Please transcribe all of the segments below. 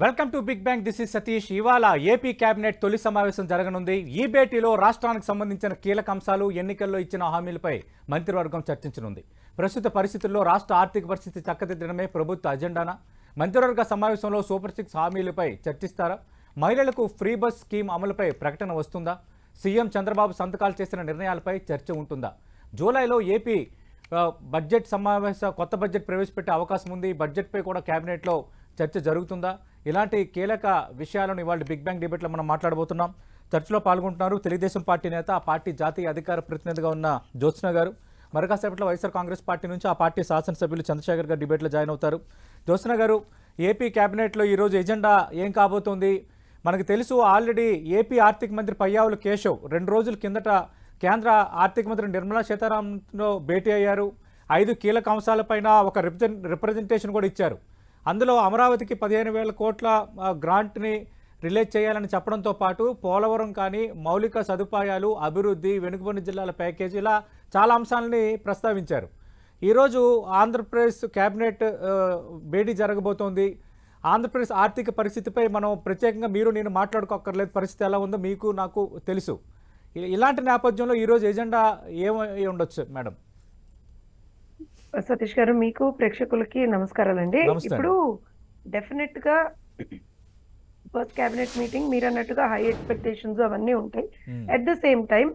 Welcome to big bang. This is Satish. ఇవాళ AP cabinet తొలి సమావేశం జరగనుంది. ఈ భేటీలో రాష్ట్రానికి సంబంధించిన కీలక అంశాలు, ఎన్నికల్లో ఇచ్చిన హామీలపై మంత్రివర్గం చర్చించనుంది. ప్రస్తుత పరిస్థితుల్లో రాష్ట్ర ఆర్థిక పరిస్థితి చక్కదిద్దడమే ప్రభుత్వ అజెండానా? మంత్రివర్గ సమావేశంలో సూపర్ 6 హామీలపై చర్చిస్తారా? మహిళలకు ఫ్రీ బస్ స్కీమ్ అమలుపై ప్రకటన వస్తుందా? సీఎం చంద్రబాబు సంతకాలు చేసిన నిర్ణయాలపై చర్చ ఉంటుందా? జూలైలో ఏపీ బడ్జెట్ కొత్త బడ్జెట్ ప్రవేశపెట్టే అవకాశం ఉంది. బడ్జెట్పై కూడా కేబినెట్లో చర్చ జరుగుతుందా? ఇలాంటి కీలక విషయాలను ఇవాళ బిగ్ బ్యాంగ్ డిబేట్లో మనం మాట్లాడబోతున్నాం. చర్చలో పాల్గొంటున్నారు తెలుగుదేశం పార్టీ నేత, ఆ పార్టీ జాతీయ అధికార ప్రతినిధిగా ఉన్న జ్యోత్స్న గారు. మరికాసేపట్లో వైఎస్ఆర్ కాంగ్రెస్ పార్టీ నుంచి ఆ పార్టీ శాసనసభ్యులు చంద్రశేఖర్ గారు డిబేట్లో జాయిన్ అవుతారు. జ్యోత్స్న గారు, ఏపీ కేబినెట్లో ఈరోజు ఎజెండా ఏం కాబోతోంది? మనకు తెలుసు, ఆల్రెడీ ఏపీ ఆర్థిక మంత్రి పయ్యావుల కేశవ్ 2 రోజుల కిందట కేంద్ర ఆర్థిక మంత్రి నిర్మలా సీతారామన్తో భేటీ అయ్యారు. 5 కీలక అంశాలపైన ఒక రిప్రజెంటేషన్ కూడా ఇచ్చారు. అందులో అమరావతికి 15,000 కోట్ల గ్రాంట్ని రిలీజ్ చేయాలని చెప్పడంతో పాటు పోలవరం కానీ, మౌలిక సదుపాయాలు, అభివృద్ధి, వెనుకబడిన జిల్లాల ప్యాకేజీ, ఇలా చాలా అంశాలని ప్రస్తావించారు. ఈరోజు ఆంధ్రప్రదేశ్ కేబినెట్ భేటీ జరగబోతోంది. ఆంధ్రప్రదేశ్ ఆర్థిక పరిస్థితిపై మనం ప్రత్యేకంగా నేను మాట్లాడుకోక్కర్లేదు. పరిస్థితి ఎలా ఉందో మీకు నాకు తెలుసు. ఇలాంటి నేపథ్యంలో ఈరోజు ఎజెండా ఏమై ఉండొచ్చు మేడం? సతీష్ గారు, మీకు ప్రేక్షకులకి నమస్కారాలండి. ఇప్పుడు డెఫినెట్ గా ఫస్ట్ కేబినెట్ మీటింగ్ మీరు అన్నట్టుగా హై ఎక్స్పెక్టేషన్స్ అవన్నీ ఉంటాయి. అట్ ద సేమ్ టైం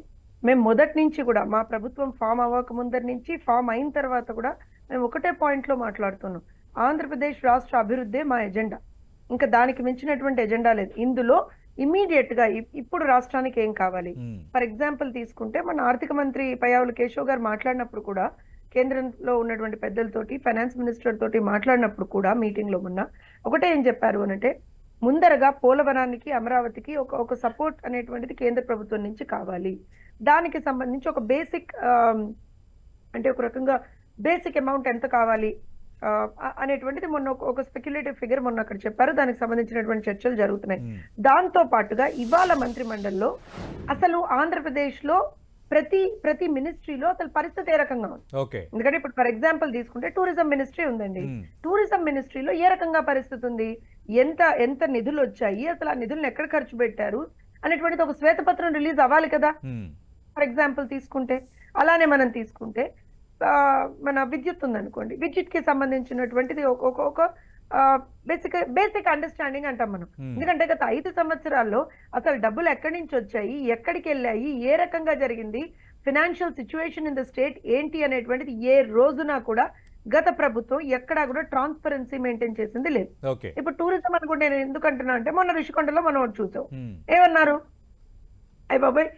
మేము మొదటి నుంచి కూడా మా ప్రభుత్వం ఫామ్ అవ్వక ముందరి నుంచి ఫామ్ అయిన తర్వాత కూడా మేము ఒకటే పాయింట్ లో మాట్లాడుతున్నాం. ఆంధ్రప్రదేశ్ రాష్ట్ర అభివృద్ధి మా ఎజెండా, ఇంకా దానికి మించినటువంటి ఎజెండా లేదు. ఇందులో ఇమీడియట్ గా ఇప్పుడు రాష్ట్రానికి ఏం కావాలి? ఫర్ ఎగ్జాంపుల్ తీసుకుంటే మన ఆర్థిక మంత్రి పయ్యావుల కేశవ్ గారు మాట్లాడినప్పుడు కూడా, కేంద్రంలో ఉన్నటువంటి పెద్దలతోటి, ఫైనాన్స్ మినిస్టర్ తోటి మాట్లాడినప్పుడు కూడా మీటింగ్ లో ఉన్న ఒకటే ఏం చెప్పారు అనంటే, ముందరగా పోలవరానికి, అమరావతికి ఒక సపోర్ట్ అనేటువంటిది కేంద్ర ప్రభుత్వం నుంచి కావాలి. దానికి సంబంధించి ఒక బేసిక్ అంటే ఒక రకంగా బేసిక్ అమౌంట్ ఎంత కావాలి అనేటువంటిది మొన్న ఒక స్పెక్యులేటివ్ ఫిగర్ మొన్న అక్కడ చెప్పారు. దానికి సంబంధించినటువంటి చర్చలు జరుగుతున్నాయి. దాంతో పాటుగా ఇవాళ మంత్రి మండలిలో అసలు ఆంధ్రప్రదేశ్ లో ప్రతి మినిస్ట్రీలో అసలు పరిస్థితి ఏ రకంగా ఉంది? ఎందుకంటే ఇప్పుడు ఫర్ ఎగ్జాంపుల్ తీసుకుంటే టూరిజం మినిస్ట్రీ ఉందండి. టూరిజం మినిస్ట్రీలో ఏ రకంగా పరిస్థితి ఉంది? ఎంత నిధులు వచ్చాయి, అసలు ఆ నిధులను ఎక్కడ ఖర్చు పెట్టారు అనేటువంటిది ఒక శ్వేతపత్రం రిలీజ్ అవ్వాలి కదా. ఫర్ ఎగ్జాంపుల్ తీసుకుంటే, అలానే మనం తీసుకుంటే మన విద్యుత్ ఉందనుకోండి, విద్యుత్ కి సంబంధించినటువంటిది ఒక బేసిక్ అండర్స్టాండింగ్ అంటాం మనం. ఎందుకంటే గత 5 సంవత్సరాల్లో అసలు డబ్బులు ఎక్కడి నుంచి వచ్చాయి, ఎక్కడికి వెళ్ళాయి, ఏ రకంగా జరిగింది, financial situation in the state ఏంటి అనేటువంటిది ఏ రోజున కూడా గత ప్రభుత్వం ఎక్కడా కూడా ట్రాన్స్పరెన్సీ మెయింటైన్ చేసింది లేదు. ఇప్పుడు టూరిజం అనుకుంటే నేను ఎందుకంటున్నా అంటే, మొన్న రిషికొండలో మనం చూసాం. ఏమన్నారు? అయ్య బాబాయ్,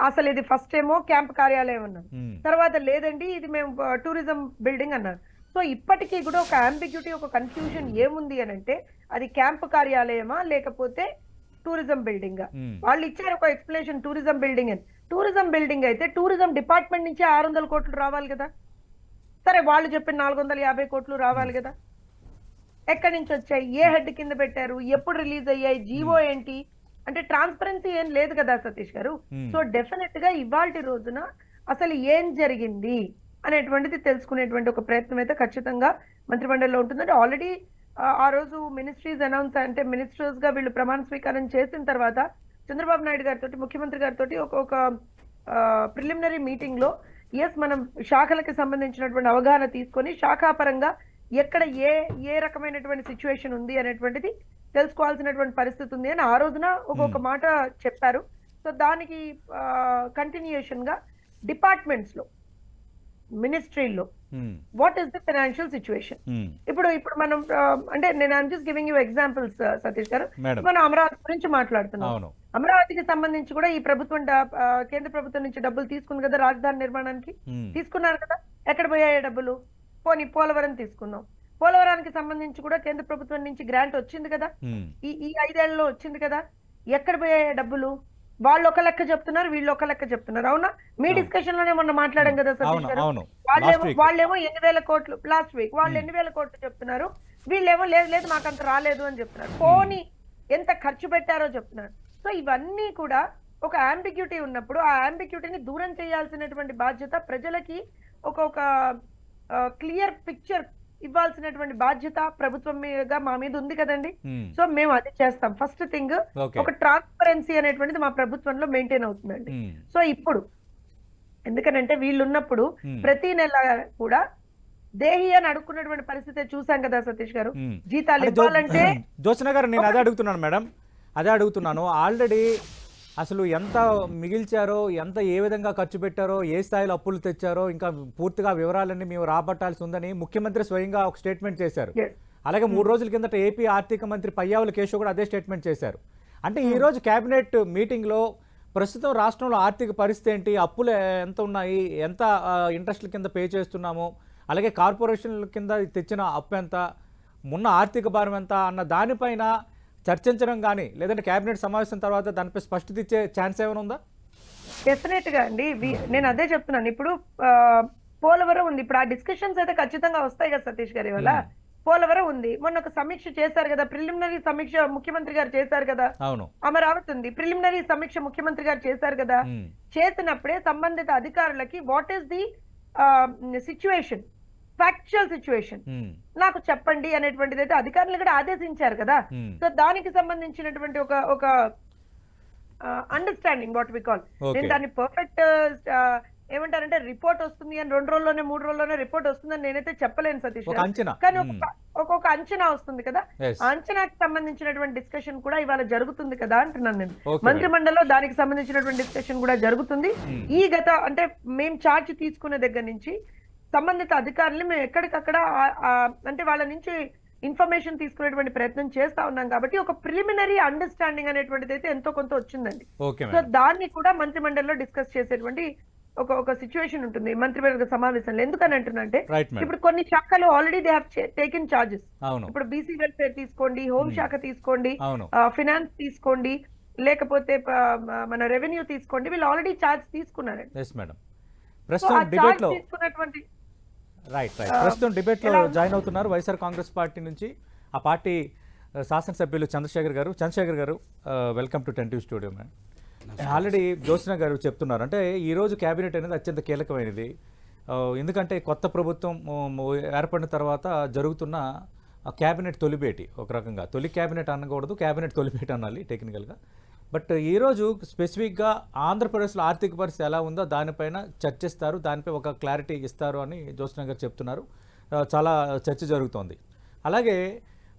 అసలు ఇది ఫస్ట్ ఏమో క్యాంప్ కార్యాలయం అన్నారు, తర్వాత లేదండి ఇది మేము టూరిజం బిల్డింగ్ అన్నారు. సో ఇప్పటికీ కూడా ఒక అంబిగ్యూటీ, ఒక కన్ఫ్యూజన్ ఏముంది అని అంటే, అది క్యాంప్ కార్యాలయమా లేకపోతే టూరిజం బిల్డింగ్? వాళ్ళు ఇచ్చారు ఒక ఎక్స్ప్లెనేషన్, టూరిజం బిల్డింగ్ అని. టూరిజం బిల్డింగ్ అయితే టూరిజం డిపార్ట్మెంట్ నుంచి 600 కోట్లు రావాలి కదా. సరే, వాళ్ళు చెప్పిన 450 కోట్లు రావాలి కదా. ఎక్కడి నుంచి వచ్చాయి? ఏ హెడ్ కింద పెట్టారు? ఎప్పుడు రిలీజ్ అయ్యాయి? జీవో ఏంటి? అంటే ట్రాన్స్పరెన్సీ ఏం లేదు కదా సతీష్ గారు. సో డెఫినెట్ గా ఇవాల్టి రోజున అసలు ఏం జరిగింది అనేటువంటిది తెలుసుకునేటువంటి ఒక ప్రయత్నం అయితే ఖచ్చితంగా మంత్రిమండలిలో ఉంటుందంటే, ఆల్రెడీ ఆ రోజు మినిస్ట్రీస్ అనౌన్స్ అంటే మినిస్టర్స్ గా వీళ్ళు ప్రమాణ స్వీకారం చేసిన తర్వాత చంద్రబాబు నాయుడు గారితో, ముఖ్యమంత్రి గారితో ఒక ప్రిలిమినరీ మీటింగ్ లో మనం శాఖలకు సంబంధించినటువంటి అవగాహన తీసుకొని శాఖాపరంగా ఎక్కడ ఏ రకమైనటువంటి సిచ్యువేషన్ ఉంది అనేటువంటిది తెలుసుకోవాల్సినటువంటి పరిస్థితి ఉంది అని ఆ రోజున ఒక మాట చెప్పారు. సో దానికి కంటిన్యూషన్ గా డిపార్ట్మెంట్స్ లో, మినిస్ట్రీలో what is the financial situation. ఇప్పుడు మనం అంటే నేను I'm just giving you examples Satish గారు. మనం అమరావతి గురించి మాట్లాడుతున్నాం. అమరావతికి సంబంధించి కూడా ఈ ప్రభుత్వం కేంద్ర ప్రభుత్వం నుంచి డబ్బులు తీసుకుంది కదా, రాజధాని నిర్మాణానికి తీసుకున్నారు కదా. ఎక్కడ పోయాయి డబ్బులు? పోనీ పోలవరం తీసుకున్నాం, పోలవరానికి సంబంధించి కూడా కేంద్ర ప్రభుత్వం నుంచి గ్రాంట్ వచ్చింది కదా, ఈ 5 ఏళ్లలో వచ్చింది కదా. ఎక్కడ పోయాయి డబ్బులు? వాళ్ళు ఒక లెక్క చెప్తున్నారు, వీళ్ళు ఒక లెక్క చెప్తున్నారు. అవునా? మీ డిస్కషన్ లోనే మొన్న మాట్లాడాం కదా సతీష్ గారు. వాళ్ళేమో 8,000 కోట్లు లాస్ట్ వీక్, వాళ్ళు 8,000 కోట్లు చెప్తున్నారు, వీళ్ళేమో లేదు మాకంత రాలేదు అని చెప్తున్నారు. పోనీ ఎంత ఖర్చు పెట్టారో చెప్తున్నారు. సో ఇవన్నీ కూడా ఒక అంబిగ్యూటీ ఉన్నప్పుడు ఆ అంబిగ్యూటీని దూరం చేయాల్సినటువంటి బాధ్యత ప్రజలకి ఒక క్లియర్ పిక్చర్ ఇవ్వాల్సినటువంటి బాధ్యత ప్రభుత్వం మీద మా మీద ఉంది కదండి. ఉమ్, సో మేము అది చేస్తాం. First thing okay. ఒక ట్రాన్స్పరెన్సీ అనేటువంటిది మా ప్రభుత్వంలో మెయింటైన్ అవుతుందండి. ఉమ్, సో ఇప్పుడు ఎందుకనంటే వీళ్ళు ఉన్నప్పుడు ఉమ్, ప్రతి నెల కూడా దేహి అని అడుక్కున్నటువంటి పరిస్థితి చూసాం కదా సతీష్ గారు. ఉమ్. జీతాలు అంటే ఇవ్వాలంటే జ్యోత్స్న గారు నేను అదే అడుగుతున్నాను మేడం, అదే అడుగుతున్నాను. ఆల్రెడీ అసలు ఎంత మిగిల్చారో, ఎంత ఏ విధంగా ఖర్చు పెట్టారో, ఏ స్థాయిలో అప్పులు తెచ్చారో ఇంకా పూర్తిగా వివరాలన్నీ మేము రాబట్టాల్సి ఉందని ముఖ్యమంత్రి స్వయంగా ఒక స్టేట్మెంట్ చేశారు. Yes. అలాగే 3 రోజుల కిందట ఏపీ ఆర్థిక మంత్రి పయ్యావుల కేశవ్ కూడా అదే స్టేట్మెంట్ చేశారు. అంటే ఈ రోజు కేబినెట్ మీటింగ్లో ప్రస్తుతం రాష్ట్రంలో ఆర్థిక పరిస్థితి ఏంటి, అప్పులు ఎంత ఉన్నాయి, ఎంత ఇంట్రెస్ట్ల కింద పే చేస్తున్నాము, అలాగే కార్పొరేషన్ల కింద తెచ్చిన అప్పు ఎంత, మొన్న ఆర్థిక భారం ఎంత అన్న దానిపైన చర్చించడం కానీ లేదంటే కేబినెట్ సమావేశం తర్వాత దానిపై స్పష్టత ఇచ్చే ఛాన్స్ ఏమైనా ఉందా? డెఫినెట్ గా అండి. నేను అదే చెప్తున్నాను. ఇప్పుడు పోలవరం ఉంది. ఇప్పుడు ఆ డిస్కషన్స్ అయితే ఖచ్చితంగా వస్తాయి కదా సతీష్ గారి వల్ల. పోలవరం ఉంది. మొన్న ఒక సమీక్ష చేశారు కదా, ప్రిలిమినరీ సమీక్ష ముఖ్యమంత్రి గారు చేశారు కదా. అవును. అమరావతి ఉంది, ప్రిలిమినరీ సమీక్ష ముఖ్యమంత్రి గారు చేశారు కదా. ఉమ్, చేసినప్పుడే సంబంధిత అధికారులకి what is the situation, factual situation um, నాకు చెప్పండి అనేటువంటిది అయితే అధికారులు కూడా ఆదేశించారు కదా. ఉమ్, సో దానికి సంబంధించినటువంటి ఒక understanding what we call, Okay. నేను దాన్ని పర్ఫెక్ట్ ఏమంటారంటే రిపోర్ట్ వస్తుంది అని 2 రోజుల్లోనే 3 రోజుల్లోనే రిపోర్ట్ వస్తుందని నేనైతే చెప్పలేను సతీష్ ఒక గారు. అంచనా. కానీ ఉమ్, ఒక్కొక్క అంచనా వస్తుంది కదా. yes. ఆ అంచనాకి సంబంధించినటువంటి డిస్కషన్ కూడా ఇవాళ జరుగుతుంది కదా అంటున్నాను నేను. Okay, మంత్రి మండలిలో దానికి సంబంధించినటువంటి డిస్కషన్ కూడా జరుగుతుంది. Hmm. ఈ అంటే మేము ఛార్జ్ తీసుకునే దగ్గర నుంచి సంబంధిత అధికారులు మేము ఎక్కడికక్కడ అంటే వాళ్ళ నుంచి ఇన్ఫర్మేషన్ తీసుకునేటువంటి ప్రయత్నం చేస్తా ఉన్నాం కాబట్టి ఒక ప్రిలిమినరీ అండర్స్టాండింగ్ అనేటువంటిది అయితే ఎంతో కొంత వచ్చిందండి. Okay so madam. దాన్ని కూడా మంత్రి మండలిలో డిస్కస్ చేసేటువంటి ఒక సిచ్యువేషన్ ఉంటుంది మంత్రివర్గ సమావేశంలో. ఎందుకని అంటున్నంటే రైట్ మేడం. ఇప్పుడు కొన్ని శాఖలు already they have taken charges. అవును. ఇప్పుడు బీసీ వెల్ఫేర్ తీసుకోండి, హోమ్ శాఖ తీసుకోండి, అవును. ఫినాన్స్ తీసుకోండి, లేకపోతే మన రెవెన్యూ తీసుకోండి, వీళ్ళు ఆల్రెడీ చార్జ్ తీసుకున్నారండి. Yes madam. సో ప్రస్తుతం ఆ డిబేట్ చార్జ్ లో తీసుకున్నటువంటి రైట్ ప్రస్తుతం డిబేట్ లో జాయిన్ అవుతున్నారు వైఎస్ఆర్ కాంగ్రెస్ పార్టీ నుంచి ఆ పార్టీ శాసనసభ్యులు చంద్రశేఖర్ గారు. Welcome to 10 studio madam. Already Jyotsna గారు చెప్తున్నారు, అంటే ఈరోజు క్యాబినెట్ అనేది అత్యంత కీలకమైనది. ఎందుకంటే కొత్త ప్రభుత్వం ఏర్పడిన తర్వాత జరుగుతున్న క్యాబినెట్ తొలిభేటి, ఒక రకంగా తొలి క్యాబినెట్ అనకూడదు, క్యాబినెట్ తొలిభేటి అనాలి టెక్నికల్గా. బట్ ఈరోజు స్పెసిఫిక్గా ఆంధ్రప్రదేశ్లో ఆర్థిక పరిస్థితి ఎలా ఉందో దానిపైన చర్చిస్తారు, దానిపై ఒక క్లారిటీ ఇస్తారు అని జ్యోత్స్న గారు చెప్తున్నారు. చాలా చర్చ జరుగుతోంది. అలాగే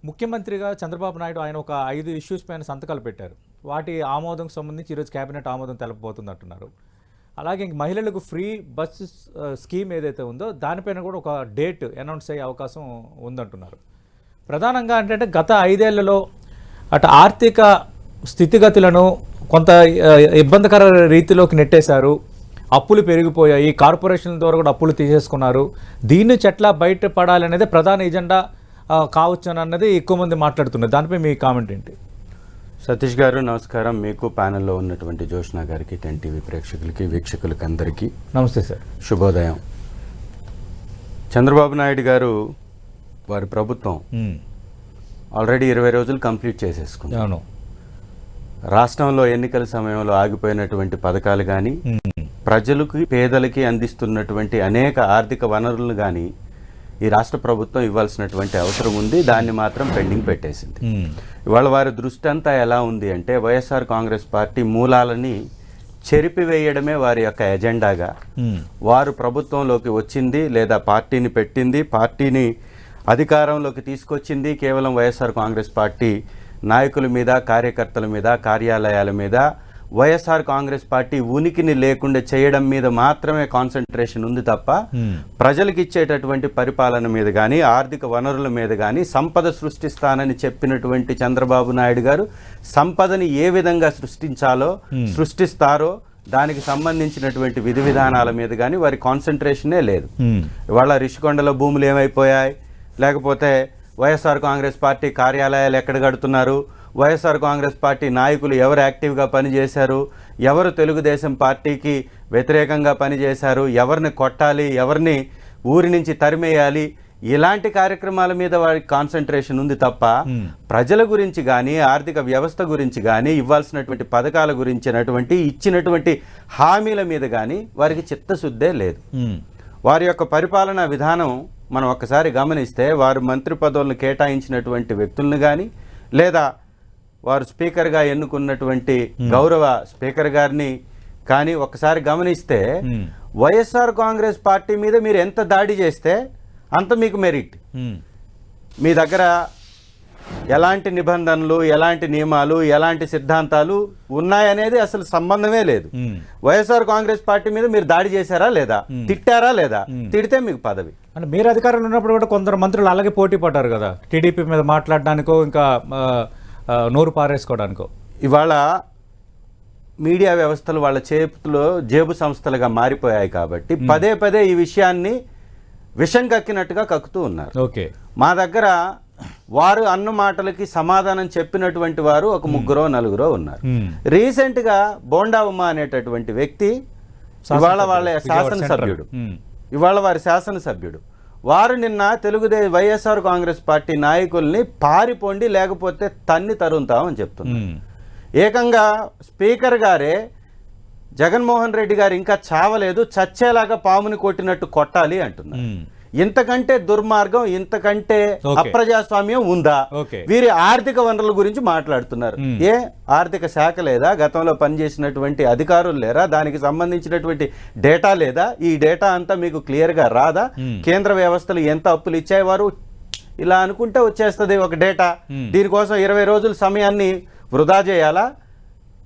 ముఖ్యమంత్రిగా చంద్రబాబు నాయుడు ఆయన ఒక 5 ఇష్యూస్ పైన సంతకాలు పెట్టారు. వాటి ఆమోదం సంబంధించి ఈరోజు కేబినెట్ ఆమోదం తెలపబోతుంది అంటున్నారు. అలాగే మహిళలకు ఫ్రీ బస్ స్కీమ్ ఏదైతే ఉందో దానిపైన కూడా ఒక డేట్ అనౌన్స్ అయ్యే అవకాశం ఉందంటున్నారు. ప్రధానంగా అంటే గత 5 ఏళ్లలో అటు ఆర్థిక స్థితిగతులను కొంత ఇబ్బందికర రీతిలోకి నెట్టేశారు. అప్పులు పెరిగిపోయాయి, కార్పొరేషన్ల ద్వారా కూడా అప్పులు తీసేసుకున్నారు. దీన్ని చెట్లా బయటపడాలనేది ప్రధాన ఎజెండా కావచ్చు అన్నది ఎక్కువ మంది మాట్లాడుతున్నారు. దానిపై మీ కామెంట్ ఏంటి? సతీష్ గారు నమస్కారం. మీకు ప్యానెల్లో ఉన్నటువంటి జ్యోత్స్న గారికి, 10 టీవీ ప్రేక్షకులకి, వీక్షకులకి అందరికీ నమస్తే సార్. శుభోదయం. చంద్రబాబు నాయుడు గారు వారి ప్రభుత్వం ఆల్రెడీ 20 రోజులు కంప్లీట్ చేసేసుకుంది. అవును. రాష్ట్రంలో ఎన్నికల సమయంలో ఆగిపోయినటువంటి పథకాలు కానీ, ప్రజలకి పేదలకి అందిస్తున్నటువంటి అనేక ఆర్థిక వనరులను కానీ ఈ రాష్ట్ర ప్రభుత్వం ఇవ్వాల్సినటువంటి అవసరం ఉంది. దాన్ని మాత్రం పెండింగ్ పెట్టేసింది. ఇవాళ వారి దృష్టి అంతా ఎలా ఉంది అంటే వైఎస్ఆర్ కాంగ్రెస్ పార్టీ మూలాలని చెరిపివేయడమే వారి యొక్క ఎజెండాగా. వారు ప్రభుత్వంలోకి వచ్చింది లేదా పార్టీని పెట్టింది, పార్టీని అధికారంలోకి తీసుకొచ్చింది కేవలం వైఎస్ఆర్ కాంగ్రెస్ పార్టీ నాయకుల మీద, కార్యకర్తల మీద, కార్యాలయాల మీద, వైఎస్ఆర్ కాంగ్రెస్ పార్టీ ఉనికిని లేకుండా చేయడం మీద మాత్రమే కాన్సన్ట్రేషన్ ఉంది తప్ప ప్రజలకు ఇచ్చేటటువంటి పరిపాలన మీద కానీ, ఆర్థిక వనరుల మీద కానీ, సంపద సృష్టిస్తానని చెప్పినటువంటి చంద్రబాబు నాయుడు గారు సంపదని ఏ విధంగా సృష్టిస్తారో దానికి సంబంధించినటువంటి విధి విధానాల మీద కానీ వారి కాన్సన్ట్రేషనే లేదు. ఇవాళ రిషికొండలో భూములు ఏమైపోయాయి, లేకపోతే వైఎస్ఆర్ కాంగ్రెస్ పార్టీ కార్యాలయాలు ఎక్కడ కడుతున్నారు, వైఎస్ఆర్ కాంగ్రెస్ పార్టీ నాయకులు ఎవరు యాక్టివ్గా పనిచేశారు, ఎవరు తెలుగుదేశం పార్టీకి వ్యతిరేకంగా పనిచేశారు, ఎవరిని కొట్టాలి, ఎవరిని ఊరి నుంచి తరిమేయాలి, ఇలాంటి కార్యక్రమాల మీద వారికి కాన్సన్ట్రేషన్ ఉంది తప్ప ప్రజల గురించి కానీ, ఆర్థిక వ్యవస్థ గురించి కానీ, ఇవ్వాల్సినటువంటి పథకాల గురించినటువంటి ఇచ్చినటువంటి హామీల మీద కానీ వారికి చిత్తశుద్ధే లేదు. వారి యొక్క పరిపాలనా విధానం మనం ఒక్కసారి గమనిస్తే వారు మంత్రి పదవులను కేటాయించినటువంటి వ్యక్తులను కానీ లేదా వారు స్పీకర్గా ఎన్నుకున్నటువంటి గౌరవ స్పీకర్ గారిని కానీ ఒక్కసారి గమనిస్తే వైఎస్ఆర్ కాంగ్రెస్ పార్టీ మీద మీరు ఎంత దాడి చేస్తే అంత మీకు మెరిట్. మీ దగ్గర ఎలాంటి నిబంధనలు, ఎలాంటి నియమాలు, ఎలాంటి సిద్ధాంతాలు ఉన్నాయనేది అసలు సంబంధమే లేదు. వైఎస్ఆర్ కాంగ్రెస్ పార్టీ మీద మీరు దాడి చేశారా లేదా, తిట్టారా లేదా, తిడితే మీకు పదవి. అంటే మీరు అధికారంలో ఉన్నప్పుడు కూడా కొందరు మంత్రులు అలాగే పోటీ పడ్డారు కదా, టీడీపీ మీద మాట్లాడడానికో ఇంకా నోరు పారేసుకోవడానికో. ఇవాళ మీడియా వ్యవస్థలు వాళ్ళ చేతుల్లో జేబు సంస్థలుగా మారిపోయాయి కాబట్టి పదే పదే ఈ విషయాన్ని విషం కక్కినట్టుగా కక్కుతూ ఉన్నారు. ఓకే, మా దగ్గర వారు అన్న మాటలకి సమాధానం చెప్పినటువంటి వారు ఒక ముగ్గురో నలుగురో ఉన్నారు. రీసెంట్ గా బోండా ఉమ్మ అనేటటువంటి వ్యక్తి ఇవాళ వాళ్ళ శాసనసభ్యుడు వారు నిన్న వైఎస్ఆర్ కాంగ్రెస్ పార్టీ నాయకుల్ని పారిపోండి లేకపోతే తన్ని తరుముతామని చెప్తున్నారు. ఏకంగా స్పీకర్ గారే జగన్మోహన్ రెడ్డి గారు ఇంకా చావలేదు, చచ్చేలాగా పాముని కొట్టినట్టు కొట్టాలి అంటున్నారు. ఇంతకంటే దుర్మార్గం, ఇంతకంటే అప్రజాస్వామ్యం ఉందా? వీరి ఆర్థిక వనరుల గురించి మాట్లాడుతున్నారు. ఏ ఆర్థిక శాఖ లేదా? గతంలో పనిచేసినటువంటి అధికారులు లేరా? దానికి సంబంధించినటువంటి డేటా లేదా? ఈ డేటా అంతా మీకు క్లియర్ గా రాదా? కేంద్ర వ్యవస్థలు ఎంత అప్పులు ఇచ్చాయి వారు ఇలా అనుకుంటే వచ్చేస్తుంది ఒక డేటా. దీనికోసం 20 రోజుల సమయాన్ని వృధా చేయాలా?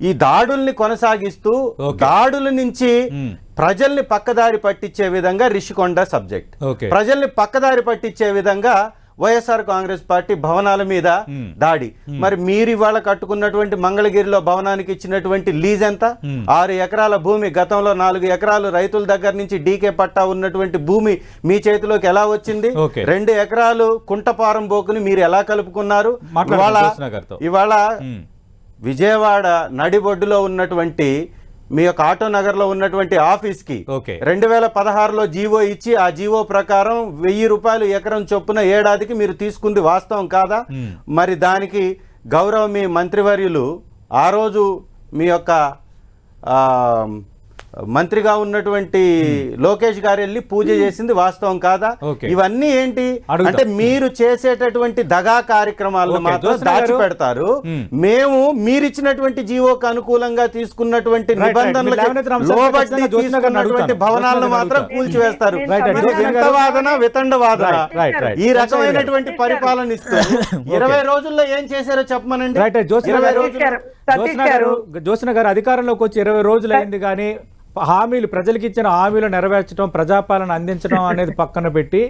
ఈ దాడుల్ని కొనసాగిస్తూ దాడుల నుంచి ప్రజల్ని పక్కదారి పట్టించే విధంగా రిషికొండ సబ్జెక్ట్, ప్రజల్ని పక్కదారి పట్టించే విధంగా వైఎస్ఆర్ కాంగ్రెస్ పార్టీ భవనాల మీద దాడి. మరి మీరు ఇవాళ కట్టుకున్నటువంటి మంగళగిరిలో భవనానికి ఇచ్చినటువంటి లీజ్ ఎంత? 6 ఎకరాల భూమి. గతంలో 4 ఎకరాలు రైతుల దగ్గర నుంచి డీకే పట్టా ఉన్నటువంటి భూమి మీ చేతిలోకి ఎలా వచ్చింది? 2 ఎకరాలు కుంటపారం బోకుని మీరు ఎలా కలుపుకున్నారు? ఇవాళ విజయవాడ నడిబొడ్డులో ఉన్నటువంటి మీ యొక్క ఆటో నగర్ లో ఉన్నటువంటి ఆఫీస్ కి 2016లో జీవో ఇచ్చి ఆ జీవో ప్రకారం 1000 రూపాయలు ఎకరం చొప్పున ఏడాదికి మీరు తీసుకుంది వాస్తవం కాదా? మరి దానికి గౌరవ మీ మంత్రివర్యులు ఆ రోజు మీ యొక్క మంత్రిగా ఉన్నటువంటి లోకేష్ గారు వెళ్ళి పూజ చేసింది వాస్తవం కాదా? ఇవన్నీ ఏంటి అంటే మీరు చేసేటటువంటి దగా కార్యక్రమాలను మాత్రం దాచిపెడతారు. మేము మీరిచ్చినటువంటి జీవోకు అనుకూలంగా తీసుకున్నటువంటి నిబంధనలకు లోబడి తీసుకున్నటువంటి భవనాలను మాత్రం కూల్చివేస్తారు. వితండవాదన ఈ రకమైనటువంటి పరిపాలన ఇస్తూ 20 రోజుల్లో ఏం చేశారో చెప్పమనండి. జ్యోత్స్న గారు అధికారంలోకి వచ్చి 20 రోజులు అయింది కానీ హామీలు, ప్రజలకు ఇచ్చిన హామీలు నెరవేర్చడం, ప్రజాపాలన అందించడం అనేది పక్కన పెట్టి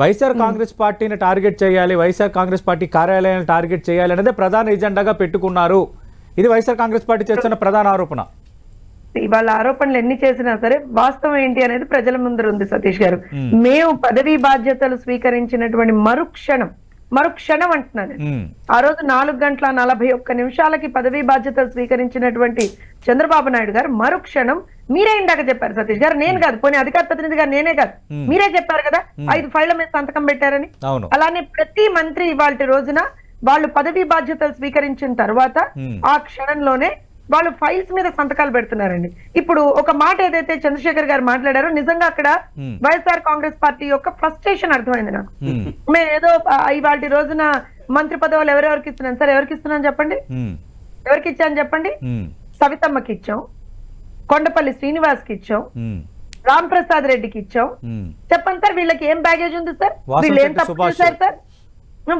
వైఎస్ఆర్ కాంగ్రెస్ పార్టీని టార్గెట్ చేయాలి, వైఎస్ఆర్ కాంగ్రెస్ పార్టీ కార్యాలయాన్ని టార్గెట్ చేయాలి అనేది ప్రధాన ఎజెండాగా పెట్టుకున్నారు. ఇది వైఎస్ఆర్ కాంగ్రెస్ పార్టీ చేస్తున్న ప్రధాన ఆరోపణ. ఇవాళ ఆరోపణలు ఎన్ని చేసినా సరే వాస్తవం ఏంటి అనేది ప్రజల ముందర ఉంది సతీష్ గారు. మేము పదవీ బాధ్యతలు స్వీకరించినటువంటి మరుక్షణం అంటున్నాను. ఆ రోజు 4:41 పదవీ బాధ్యతలు స్వీకరించినటువంటి చంద్రబాబు నాయుడు గారు మరుక్షణం మీరే ఇందాక చెప్పారు సతీష్ గారు, నేను కాదు, పోనీ అధికార ప్రతినిధి గారు నేనే కాదు, మీరే చెప్పారు కదా 5 ఫైళ్ల మీద సంతకం పెట్టారని. అలానే ప్రతి మంత్రి ఇవాళ రోజున వాళ్ళు పదవీ బాధ్యతలు స్వీకరించిన తర్వాత ఆ క్షణంలోనే వాళ్ళు ఫైల్స్ మీద సంతకాలు పెడుతున్నారండి. ఇప్పుడు ఒక మాట ఏదైతే చంద్రశేఖర్ గారు మాట్లాడారో నిజంగా అక్కడ వైఎస్ఆర్ కాంగ్రెస్ పార్టీ యొక్క ఫ్రస్ట్రేషన్ అర్థమైంది నాకు. మేము ఏదో ఇవాళ రోజున మంత్రి పదవులు ఎవరెవరికి ఇస్తున్నాం సార్? ఎవరికి ఇస్తున్నాం చెప్పండి? ఎవరికి ఇచ్చాను చెప్పండి? సవితమ్మకి ఇచ్చాం, కొండపల్లి శ్రీనివాస్ కి ఇచ్చాం, రామ్ ప్రసాద్ రెడ్డికి ఇచ్చాం. చెప్పండి సార్, వీళ్ళకి ఏం బ్యాగేజ్ ఉంది సార్? వీళ్ళు ఏం తప్పు చేశారు సార్?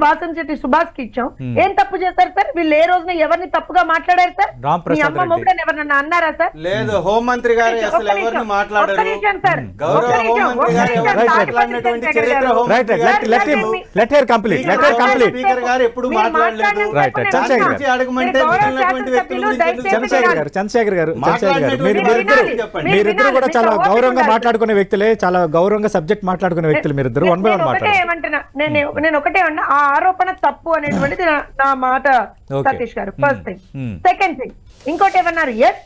వాసంశెట్టి సుభాష్ కి ఇచ్చాం. ఏం తప్పు చేశారు సార్? వీళ్ళు ఏ రోజున ఎవరిని తప్పుగా మాట్లాడారు సార్? మీ అమ్మ మొగుడని ఎవరన్నా అన్నారా సార్? లేదు, హోంమంత్రి గారు అసలు ఎవరిని మాట్లాడారు? చంద్రశేఖర్ గారు మీరిద్దరు కూడా చాలా గౌరవంగా మాట్లాడుకునే వ్యక్తులే, చాలా గౌరవంగా సబ్జెక్ట్ మాట్లాడుకునే వ్యక్తులు మీరిద్దరు. నేను ఒకటే అన్నా, ఆ ఆరోపణ తప్పు అనేటువంటిది నా మాట సతీష్ గారు. First thing. సెకండ్ థింగ్, ఇంకోటి ఏమన్నారు? ఎస్,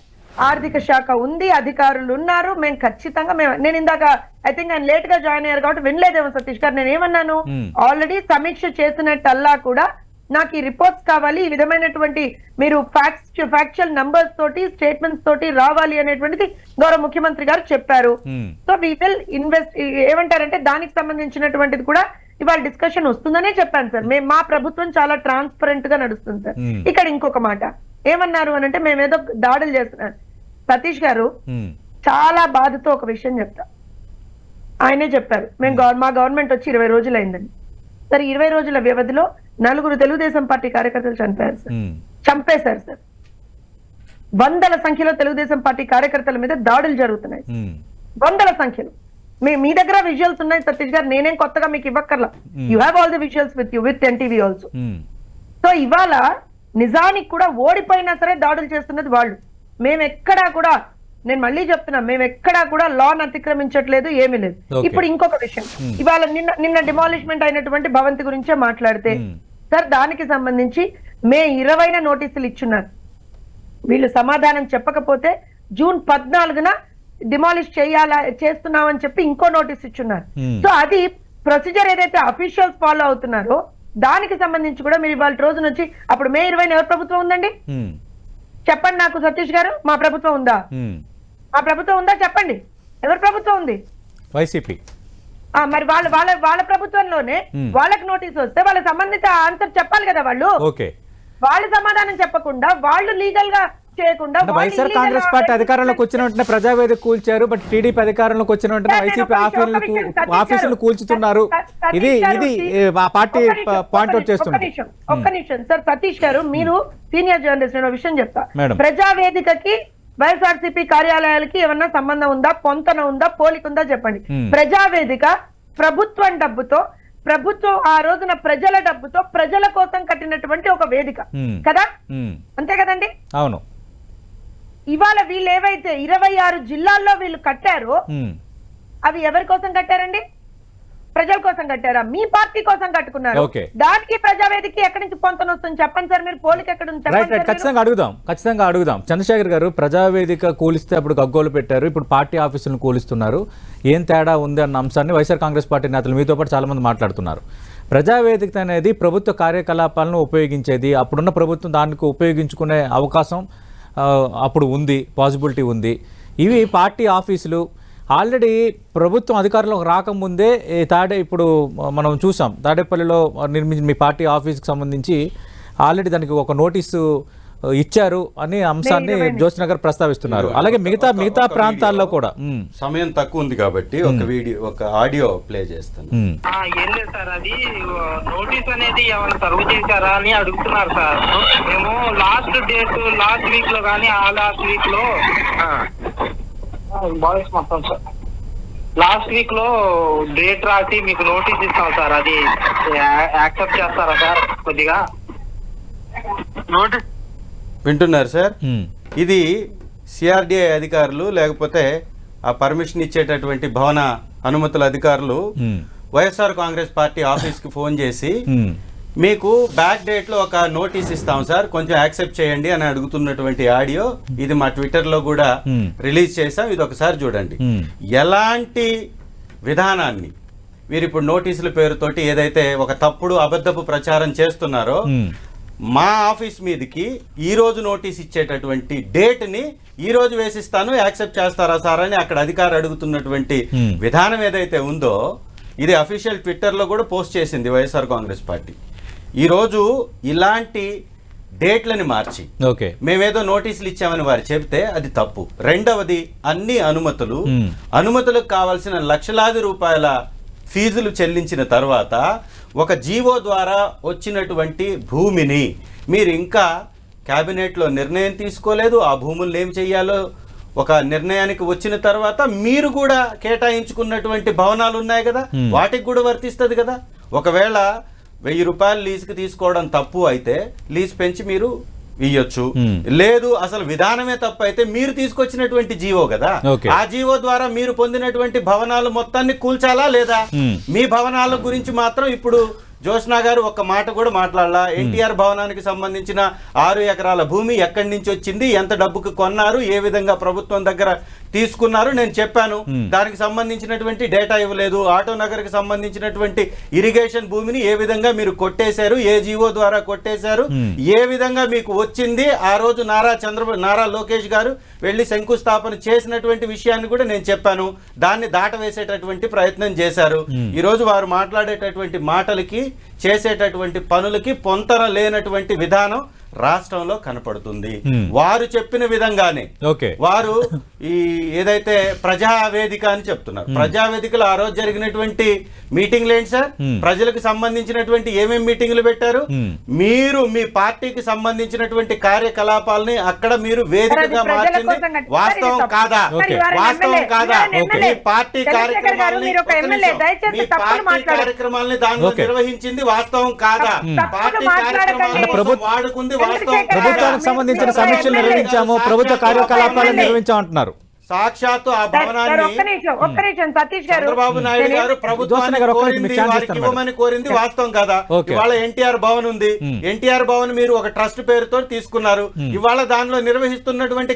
ఆర్థిక శాఖ ఉంది, అధికారులు ఉన్నారు, మేము ఖచ్చితంగా నేను ఇందాక ఐ థింక్ ఆయన లేట్ గా జాయిన్ అయ్యారు కాబట్టి వినలేదేమో సతీష్ గారు. నేను ఏమన్నాను? ఆల్రెడీ సమీక్ష చేసినట్టల్లా కూడా నాకు ఈ రిపోర్ట్స్ కావాలి, ఈ విధమైనటువంటి మీరు ఫ్యాక్చువల్ నంబర్స్ తోటి స్టేట్మెంట్స్ తోటి రావాలి అనేటువంటిది గౌరవ ముఖ్యమంత్రి గారు చెప్పారు. సో వీ విల్ ఇన్వెస్ట్, ఏమంటారంటే దానికి సంబంధించినటువంటిది కూడా ఇవాళ డిస్కషన్ వస్తుందనే చెప్పాను సార్. మా ప్రభుత్వం చాలా ట్రాన్స్పరెంట్ గా నడుస్తుంది సార్. ఇక్కడ ఇంకొక మాట ఏమన్నారు అని అంటే మేమేదో దాడులు చేస్తున్నాం. సతీష్ గారు చాలా బాధతో ఒక విషయం చెప్తా. ఆయనే చెప్పారు మా గవర్నమెంట్ వచ్చి 20 రోజులు అయిందండి. సరే 20 రోజుల వ్యవధిలో 4 తెలుగుదేశం పార్టీ కార్యకర్తలు చనిపోయారు సార్, చంపేశారు సార్. వందల సంఖ్యలో తెలుగుదేశం పార్టీ కార్యకర్తల మీద దాడులు జరుగుతున్నాయి, వందల సంఖ్యలో. మీ దగ్గర విజువల్స్ ఉన్నాయి సతీష్ గారు, నేనేం కొత్తగా మీకు ఇవ్వక్కర్లా. You have all the visuals with you with NTV also. So ఇవాళ నిజానికి కూడా ఓడిపోయినా సరే దాడులు చేస్తున్నది వాళ్ళు. మేమెక్కడా కూడా, నేను మళ్ళీ చెప్తున్నా, మేము ఎక్కడా కూడా లాన్ అతిక్రమించట్లేదు, ఏమీ లేదు. ఇప్పుడు ఇంకొక విషయం, ఇవాళ నిన్న డిమాలిష్మెంట్ అయినటువంటి భవంతి గురించే మాట్లాడితే సార్, దానికి సంబంధించి మే 20న నోటీసులు ఇచ్చున్నారు. వీళ్ళు సమాధానం చెప్పకపోతే జూన్ 14న డిమాలిష్ చేస్తున్నామని చెప్పి ఇంకో నోటీస్ ఇచ్చున్నారు. సో అది ప్రొసీజర్ ఏదైతే అఫీషియల్స్ ఫాలో అవుతున్నారో దానికి సంబంధించి కూడా మీరు ఇవాళ రోజున వచ్చి, అప్పుడు మే 20న ఎవరి ప్రభుత్వం ఉందండి చెప్పండి నాకు సతీష్ గారు? మా ప్రభుత్వం ఉందా? మా ప్రభుత్వం ఉందా చెప్పండి? ఎవరి ప్రభుత్వం ఉంది? వైసీపీ. మరి వాళ్ళ ప్రభుత్వంలోనే వాళ్ళకి నోటీస్ వస్తే వాళ్ళ సంబంధిత ఆన్సర్ చెప్పాలి కదా వాళ్ళు. వాళ్ళు సమాధానం చెప్పకుండా, వాళ్ళు లీగల్ గా చేయకుండా, వైఎస్ఆర్ కాంగ్రెస్ పార్టీ అధికారంలోకి వచ్చిన వెంటనే ప్రజావేదిక కూల్చారు, బట్ టీడీపీ అధికారంలోకి వచ్చిన వెంటనే వైసీపీ ఆఫీసులు కూల్చుతున్నారు. ఇది ఆ పార్టీ పాయింట్ అవుట్ చేస్తున్నారు. ఒక్క నిమిషం సార్ సతీష్ గారు, మీరు సీనియర్ జర్నలిస్ట్, నేను విషయం చెప్తా. ప్రజావేదికకి వైఎస్ఆర్సీపీ కార్యాలయాలకి ఏమన్నా సంబంధం ఉందా, పొంతన ఉందా, పోలిక ఉందా చెప్పండి. ప్రజావేదిక ప్రభుత్వం డబ్బుతో, ప్రభుత్వం ఆ రోజున ప్రజల డబ్బుతో ప్రజల కోసం కట్టినటువంటి ఒక వేదిక కదా, అంతే కదండి? అవును. ఇవాళ వీళ్ళు ఏవైతే 26 జిల్లాల్లో వీళ్ళు కట్టారో అవి ఎవరి కోసం కట్టారండి? ప్రజల కోసం కట్టారా? మీ పార్టీ కోసం కట్టుకున్నారు. దానికి ప్రజావేదిక ఎక్కడి నుంచి పొంతన వస్తుంది చెప్పండి సార్. మీరు పోలిక ఎక్కడ ఉంది? ఖచ్చితంగా అడుగుదాం. చంద్రశేఖర్ గారు, ప్రజావేదిక కూలిస్తే అప్పుడు గగ్గోలు పెట్టారు, ఇప్పుడు పార్టీ ఆఫీసులను కూలిస్తున్నారు, ఏం తేడా ఉంది అన్న అంశాన్ని వైఎస్ఆర్ కాంగ్రెస్ పార్టీ నేతలు మీతో పాటు చాలా మంది మాట్లాడుతున్నారు. ప్రజావేదిక అనేది ప్రభుత్వ కార్యకలాపాలను ఉపయోగించేది, అప్పుడున్న ప్రభుత్వం దానికి ఉపయోగించుకునే అవకాశం అప్పుడు ఉంది, పాసిబిలిటీ ఉంది. ఇవి పార్టీ ఆఫీసులు ఆల్రెడీ ప్రభుత్వం అధికారంలోకి రాకముందే ఇప్పుడు మనం చూసాం, తాడేపల్లిలో నిర్మించిన మీ పార్టీ ఆఫీస్కి సంబంధించి ఆల్రెడీ దానికి ఒక నోటీసు ఇచ్చారు అనే అంశాన్ని జ్యోత్స్న గారు ప్రస్తావిస్తున్నారు. అలాగే మిగతా ప్రాంతాల్లో కూడా. సమయం తక్కువ ఉంది కాబట్టి ఒక ఆడియో ప్లే చేస్తాను. ఏం లేదు సార్, అది నోటీస్ అనేది ఏమైనా సర్వ్ చేశారా అని అడుగుతున్నారు సార్. మేము లాస్ట్ వీక్ లో కానీ ఆ లాస్ట్ వీక్ లో బాయ్స్ మొత్తం సార్ లాస్ట్ వీక్ లో డేట్ రాసి మీకు నోటీస్ ఇస్తాం సార్. అది యాక్సెప్ట్ చేస్తారా సార్? కొద్దిగా నోటీస్ వింటున్నారు సార్? ఇది సిఆర్డిఐ అధికారులు లేకపోతే ఆ పర్మిషన్ ఇచ్చేటటువంటి భవన అనుమతుల అధికారులు వైఎస్ఆర్ కాంగ్రెస్ పార్టీ ఆఫీస్ కి ఫోన్ చేసి మీకు బ్యాక్ డేట్ లో ఒక నోటీస్ ఇస్తాం సార్, కొంచెం యాక్సెప్ట్ చేయండి అని అడుగుతున్నటువంటి ఆడియో ఇది మా ట్విట్టర్ లో కూడా రిలీజ్ చేసాం. ఇది ఒకసారి చూడండి. ఎలాంటి విధానాన్ని వీరు ఇప్పుడు నోటీసుల పేరుతోటి ఏదైతే ఒక తప్పుడు అబద్ధపు ప్రచారం చేస్తున్నారో, మా ఆఫీస్ మీదకి ఈ రోజు నోటీస్ ఇచ్చేటటువంటి డేట్ ని ఈ రోజు వేసిస్తాను, యాక్సెప్ట్ చేస్తారా సార్ అని అక్కడ అధికారి అడుగుతున్నటువంటి విధానం ఏదైతే ఉందో, ఇది అఫీషియల్ ట్విట్టర్ లో కూడా పోస్ట్ చేసింది వైఎస్ఆర్ కాంగ్రెస్ పార్టీ. ఈ రోజు ఇలాంటి డేట్లని మార్చి మేమేదో నోటీసులు ఇచ్చామని వారు చెబితే అది తప్పు. రెండవది, అన్ని అనుమతులకు కావాల్సిన లక్షలాది రూపాయల ఫీజులు చెల్లించిన తర్వాత ఒక జీవో ద్వారా వచ్చినటువంటి భూమిని మీరు ఇంకా క్యాబినెట్లో నిర్ణయం తీసుకోలేదు. ఆ భూములను ఏం చెయ్యాలో ఒక నిర్ణయానికి వచ్చిన తర్వాత మీరు కూడా కేటాయించుకున్నటువంటి భవనాలు ఉన్నాయి కదా, వాటికి కూడా వర్తిస్తుంది కదా. ఒకవేళ 1000 రూపాయలు లీజుకి తీసుకోవడం తప్పు అయితే లీజ్ పెంచి మీరు ఇయ్యొచ్చు. లేదు అసలు విధానమే తప్పు అయితే మీరు తీసుకొచ్చినటువంటి జీవో కదా, ఆ జీవో ద్వారా మీరు పొందినటువంటి భవనాలు మొత్తాన్ని కూల్చాలా లేదా? మీ భవనాల గురించి మాత్రం ఇప్పుడు జ్యోత్స్న గారు ఒక్క మాట కూడా మాట్లాడాలా. ఎన్టీఆర్ భవనానికి సంబంధించిన 6 ఎకరాల భూమి ఎక్కడి నుంచి వచ్చింది, ఎంత డబ్బుకు కొన్నారు, ఏ విధంగా ప్రభుత్వం దగ్గర తీసుకున్నారు, నేను చెప్పాను. దానికి సంబంధించినటువంటి డేటా ఇవ్వలేదు. ఆటో నగర్కి సంబంధించినటువంటి ఇరిగేషన్ భూమిని ఏ విధంగా మీరు కొట్టేశారు, ఏ జీవో ద్వారా కొట్టేశారు, ఏ విధంగా మీకు వచ్చింది, ఆ రోజు నారా లోకేష్ గారు వెళ్లి శంకుస్థాపన చేసినటువంటి విషయాన్ని కూడా నేను చెప్పాను. దాన్ని దాటవేసేటటువంటి ప్రయత్నం చేశారు. ఈ రోజు వారు మాట్లాడేటటువంటి మాటలకి చేసేటటువంటి పనులకి పొంతన లేనటువంటి విధానం రాష్ట్రంలో కనపడుతుంది. వారు చెప్పిన విధంగానే వారు ఈ ఏదైతే ప్రజావేదిక అని చెప్తున్నారు, ప్రజావేదికలో ఆ రోజు జరిగినటువంటి మీటింగ్లు ఏంటి సార్? ప్రజలకు సంబంధించినటువంటి ఏమేమి మీటింగ్లు పెట్టారు? మీరు మీ పార్టీకి సంబంధించినటువంటి కార్యకలాపాలని అక్కడ మీరు వేదికగా మార్చింది వాస్తవం కాదా? వాస్తవం కాదా? మీ పార్టీ కార్యక్రమాలని దానిలో నిర్వహించింది వాస్తవం కాదా? పార్టీ కార్యక్రమాలను వాడుకుంది ప్రభుత్వానికి సంబంధించిన సమీక్షలు నిర్వహించాము, ప్రభుత్వ కార్యకలాపాలను నిర్వహించామంటున్నారు. సాక్షాత్తు ఆ భవనాన్ని చంద్రబాబు నాయుడు గారు ప్రభుత్వాన్ని ఇవ్వమని కోరింది వాస్తవం కదా? ఇవాళ ఎన్టీఆర్ భవన్ ఉంది, ఎన్టీఆర్ భవన్ మీరు ఒక ట్రస్ట్ పేరుతో తీసుకున్నారు. ఇవాళ దానిలో నిర్వహిస్తున్నటువంటి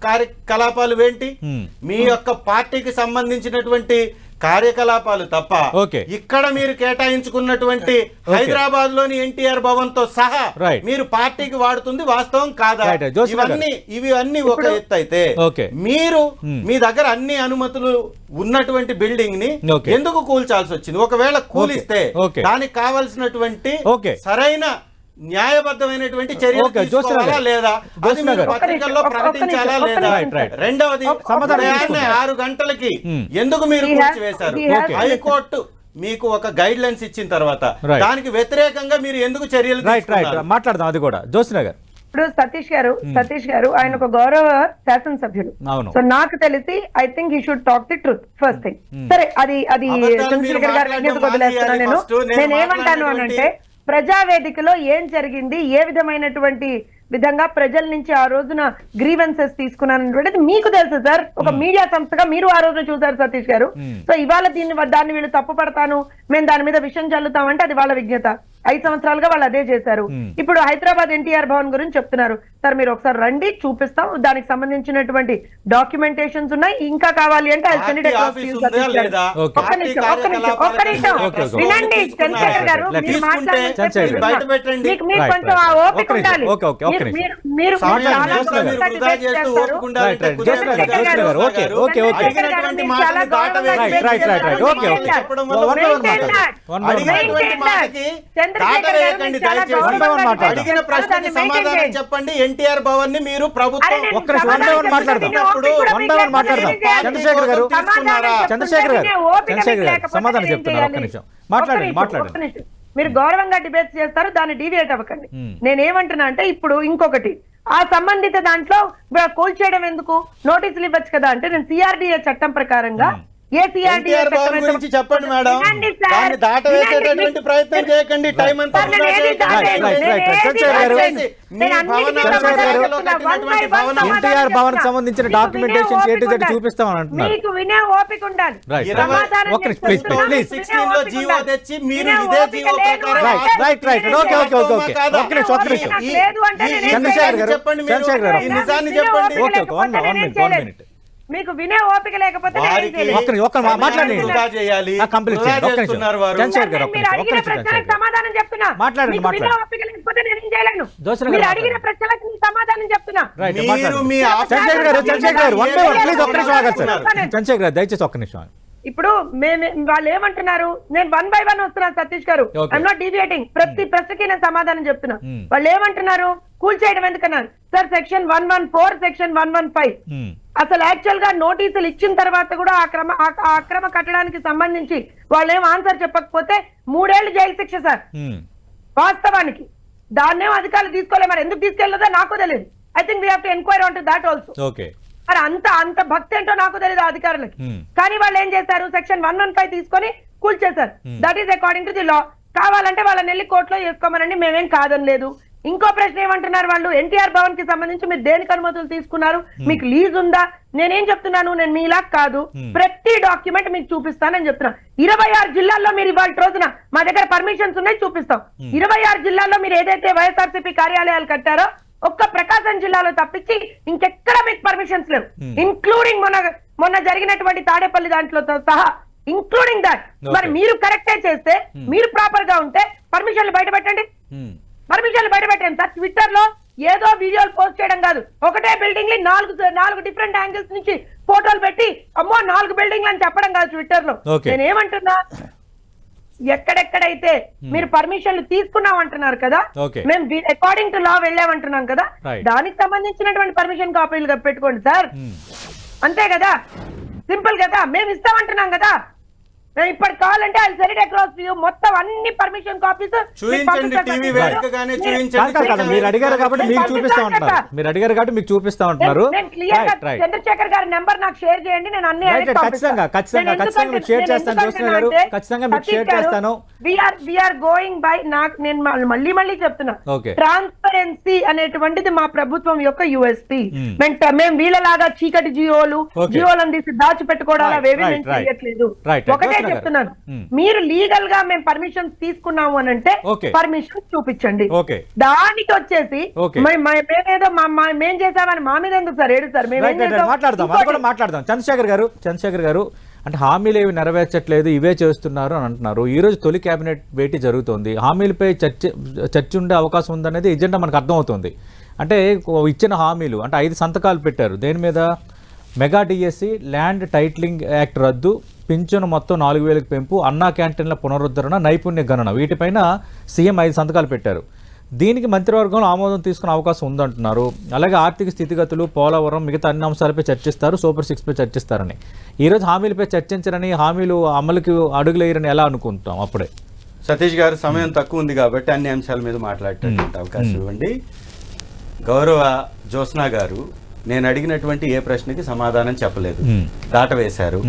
కార్యకలాపాలు ఏంటి? మీ యొక్క పార్టీకి సంబంధించినటువంటి కార్యకలాపాలు తప్ప ఇక్కడ మీరు కేటాయించుకున్నటువంటి హైదరాబాద్ లోని ఎన్టీఆర్ భవన్ తో సహా మీరు పార్టీకి వాడుతుంది వాస్తవం కాదా? ఇవన్నీ ఒక ఎత్తు అయితే మీరు మీ దగ్గర అన్ని అనుమతులు ఉన్నటువంటి బిల్డింగ్ ని ఎందుకు కూల్చాల్సి వచ్చింది? ఒకవేళ కూలిస్తే దానికి కావాల్సినటువంటి సరైన న్యాయబద్ధమైనటువంటి చర్యలు తీసుకోవాలా లేదా? అది మీరు పత్రికల్లో ప్రకటించాలా లేదా? రెండవది 6 గంటలకి ఎందుకు మీరు కూల్చివేశారు? హైకోర్టు మీకు ఒక గైడ్ లైన్స్ ఇచ్చిన తర్వాత దానికి వ్యతిరేకంగా మీరు ఎందుకు చర్యలు మాట్లాడదాం. అది కూడా జోష్న గారు. ఇప్పుడు సతీష్ గారు ఆయన ఒక గౌరవ శాసనసభ్యులు. సో నాకు తెలిసి I think he should talk the truth first thing. సరే, అది చంద్రశేఖర్ గారు వదిలేస్తున్నా. నేనేమంటాను అనంటే ప్రజావేదికలో ఏం జరిగింది, ఏ విధమైనటువంటి విధంగా ప్రజల నుంచి ఆ రోజున గ్రీవెన్సెస్ తీసుకున్నారనేటువంటిది మీకు తెలుసు సార్. ఒక మీడియా సంస్థగా మీరు ఆ రోజున చూసారు సతీష్ గారు. సో ఇవాళ దాన్ని వీళ్ళు తప్పు పడతాను, మేము దాని మీద విషయం చల్లుతామంటే అది వాళ్ళ విజ్ఞత. 5 సంవత్సరాలుగా వాళ్ళు అదే చేశారు. ఇప్పుడు హైదరాబాద్ ఎన్టీఆర్ భవన్ గురించి చెప్తున్నారు సార్. మీరు ఒకసారి రండి, చూపిస్తాం. దానికి సంబంధించిన డాక్యుమెంటేషన్స్ ఉన్నాయి. ఇంకా కావాలి అంటే ఒక్క నిమిషం వినండి చంద్రశేఖర్ గారు. మీరు మాట్లాడండి, మీకు కొంచెం ఆ ఓపిక ఉండాలి. మీరు అడిగిన ప్రశ్నకి సమాధానం చెప్పండి. ఎన్టీఆర్ భవన్ ని మీరు ప్రభుత్వం సమాధానం చెప్తున్నారు. ఒక్క నిమిషం మాట్లాడండి. మీరు గౌరవంగా డిబేట్ చేస్తారు, దాన్ని డీవియేట్ అవ్వకండి. నేనేమంటున్నా అంటే ఇప్పుడు ఇంకొకటి, ఆ సంబంధిత దాంట్లో కూల్చేయడం ఎందుకు? నోటీసులు ఇవ్వచ్చు కదా అంటే నేను సిఆర్డిఏ చట్టం ప్రకారంగా గురించి చెప్పండి మేడం. దాన్ని దాటవేసేటటువంటి ప్రయత్నం చేయకండి. టైం అంతా ఎన్టీఆర్ భవన్ సంబంధించిన డాక్యుమెంటేషన్ ఏ టు జెడ్ చూపిస్తామని అంటున్నారు. మీకు వినే ఓపిక ఉండాలి. 2016 లో జీవో తెచ్చి మీరు ఇదే జీవో ప్రకారం చంద్రశేఖర్ గారు ఈ నిజాన్ని చెప్పండి. మీకు వినే ఓపిక లేకపోతే సమాధానం చెప్తున్నా. ఓపిక లేకపోతే నేను ఏం చేయలేను. మీరు అడిగిన ప్రశ్నలకు సమాధానం చెప్తున్నా. చంద్రశేఖర్ గారు దయచేసి ఒక్క నిమిషం. ఇప్పుడు వాళ్ళు ఏమంటున్నారు? నేను 1 by 1 వస్తున్నాను సతీష్ గారు. I'm not deviating. ప్రతి ప్రశ్నకి నేను సమాధానం చెప్తున్నా. వాళ్ళు ఏమంటున్నారు? కూల్చేయడం ఎందుకన్నారు సార్? Section 114, section 115. అసలు యాక్చువల్ గా నోటీసులు ఇచ్చిన తర్వాత కూడా ఆ అక్రమ కట్టడానికి సంబంధించి వాళ్ళు ఏం ఆన్సర్ చెప్పకపోతే 3 ఏళ్లు జైలు శిక్ష సార్. వాస్తవానికి దాన్నేం అధికారులు తీసుకోలే. మరి ఎందుకు తీసుకెళ్లదో నాకు తెలియదు. I think we have to enquiry on to that also. మరి అంత భక్తి ఏంటో నాకు తెలియదు అధికారులకి. కానీ వాళ్ళు ఏం చేశారు? సెక్షన్ 115 తీసుకొని కూల్చేశారు. That is according to the law. కావాలంటే వాళ్ళని వెళ్ళి కోర్టులో చేసుకోమనండి, మేమేం కాదని లేదు. ఇంకో ప్రశ్న ఏమంటున్నారు వాళ్ళు? ఎన్టీఆర్ భవన్ కి సంబంధించి మీరు దేనికి అనుమతులు తీసుకున్నారు? మీకు లీజ్ ఉందా? నేనేం చెప్తున్నాను, నేను మీలా కాదు, ప్రతి డాక్యుమెంట్ మీకు చూపిస్తానని చెప్తున్నా. 26 జిల్లాల్లో మీరు ఇవాళ రోజున మా దగ్గర పర్మిషన్స్ ఉన్నాయి, చూపిస్తాం. 26 జిల్లాల్లో మీరు ఏదైతే వైఎస్ఆర్సీపీ కార్యాలయాలు కట్టారో ఒక్క ప్రకాశం జిల్లాలో తప్పించి ఇంకెక్కడ మీకు పర్మిషన్స్ లేవు, ఇంక్లూడింగ్ మొన్న జరిగినటువంటి తాడేపల్లి దాంట్లో సహా, ఇంక్లూడింగ్ దాట్. మరి మీరు కరెక్టే చేస్తే, మీరు ప్రాపర్ గా ఉంటే పర్మిషన్లు బయట పెట్టండి, పర్మిషన్లు బయట పెట్టండి సార్. ట్విట్టర్ లో ఏదో వీడియోలు పోస్ట్ చేయడం కాదు, ఒకటే బిల్డింగ్ ని నాలుగు డిఫరెంట్ యాంగిల్స్ నుంచి ఫోటోలు పెట్టి అమ్మో 4 బిల్డింగ్లు అని చెప్పడం కాదు ట్విట్టర్ లో. నేనేమంటున్నా, ఎక్కడెక్కడైతే మీరు పర్మిషన్లు తీసుకున్నాం అంటున్నారు కదా, మేము అకార్డింగ్ టు లా వెళ్ళామంటున్నాం కదా, దానికి సంబంధించినటువంటి పర్మిషన్ కాపీలు పెట్టుకోండి సార్, అంతే కదా, సింపుల్ కదా. మేము ఇస్తామంటున్నాం కదా, ఇప్పుడు కావాలంటే అది సెరిట్ అక్రాస్ వ్యూ మొత్తం అన్ని పర్మిషన్ కాపీస్ చూపించండి, టీవీ వేదికగానే చూపించండి. మీరు అడిగారు కాబట్టి మీకు చూపిస్తా ఉంటున్నారు, మీరు అడిగారు కాబట్టి మీకు చూపిస్తా ఉంటున్నారు. చంద్రశేఖర్ గారి నెంబర్ నాకు షేర్ చేయండి, నేను అన్ని ఖచ్చితంగా మీకు షేర్ చేస్తాను, జ్యోత్స్న గారు ఖచ్చితంగా మీకు షేర్ చేస్తాను. వీఆర్ గోయింగ్ బై, నాకు నేను మళ్ళీ చెప్తున్నా, ట్రాన్స్పరెన్సీ అనేటువంటిది మా ప్రభుత్వం యొక్క యూఎస్పీ. మేము వీళ్ళలాగా చీకటి జియోలను తీసి దాచిపెట్టుకోవడాలు అవేవి మేము చేయట్లేదు. ఒకటే చెప్తున్నాను, మీరు లీగల్ గా మేము పర్మిషన్స్ తీసుకున్నాము అని అంటే పర్మిషన్ చూపించండి. దానికి వచ్చేసి మేమేదో మేం చేసామని మా మీద ఎందుకు సార్ ఏడుస్తారు? మాట్లాడదాం. చంద్రశేఖర్ గారు అంటే హామీలు ఏవి నెరవేర్చట్లేదు, ఇవే చేస్తున్నారు అని అంటున్నారు. ఈ రోజు తొలి కేబినెట్ భేటీ జరుగుతోంది, హామీలపై చర్చ ఉండే అవకాశం ఉందనేది ఎజెండా మనకు అర్థమవుతుంది. అంటే ఇచ్చిన హామీలు అంటే 5 సంతకాలు పెట్టారు, దేని మీద? Mega DSC, land titling act రద్దు, పింఛను మొత్తం 4,000కి పెంపు, అన్నా క్యాంటీన్ల పునరుద్ధరణ, నైపుణ్య గణన, వీటిపైన సీఎం 5 సంతకాలు పెట్టారు. దీనికి మంత్రివర్గంలో ఆమోదం తీసుకునే అవకాశం ఉందంటున్నారు. అలాగే ఆర్థిక స్థితిగతులు, పోలవరం, మిగతా అన్ని అంశాలపై చర్చిస్తారు, సూపర్ 6పై చర్చిస్తారని. ఈరోజు హామీలపై చర్చించరని, హామీలు అమలుకి అడుగులేయరని ఎలా అనుకుంటాం? అప్పుడే సతీష్ గారు సమయం తక్కువ ఉంది కాబట్టి అన్ని అంశాల మీద మాట్లాడేటువంటి అవకాశం ఇవ్వండి. గౌరవ జ్యోత్స్న గారు నేను అడిగినటువంటి ఏ ప్రశ్నకి సమాధానం చెప్పలేదు, దాటవేశారు.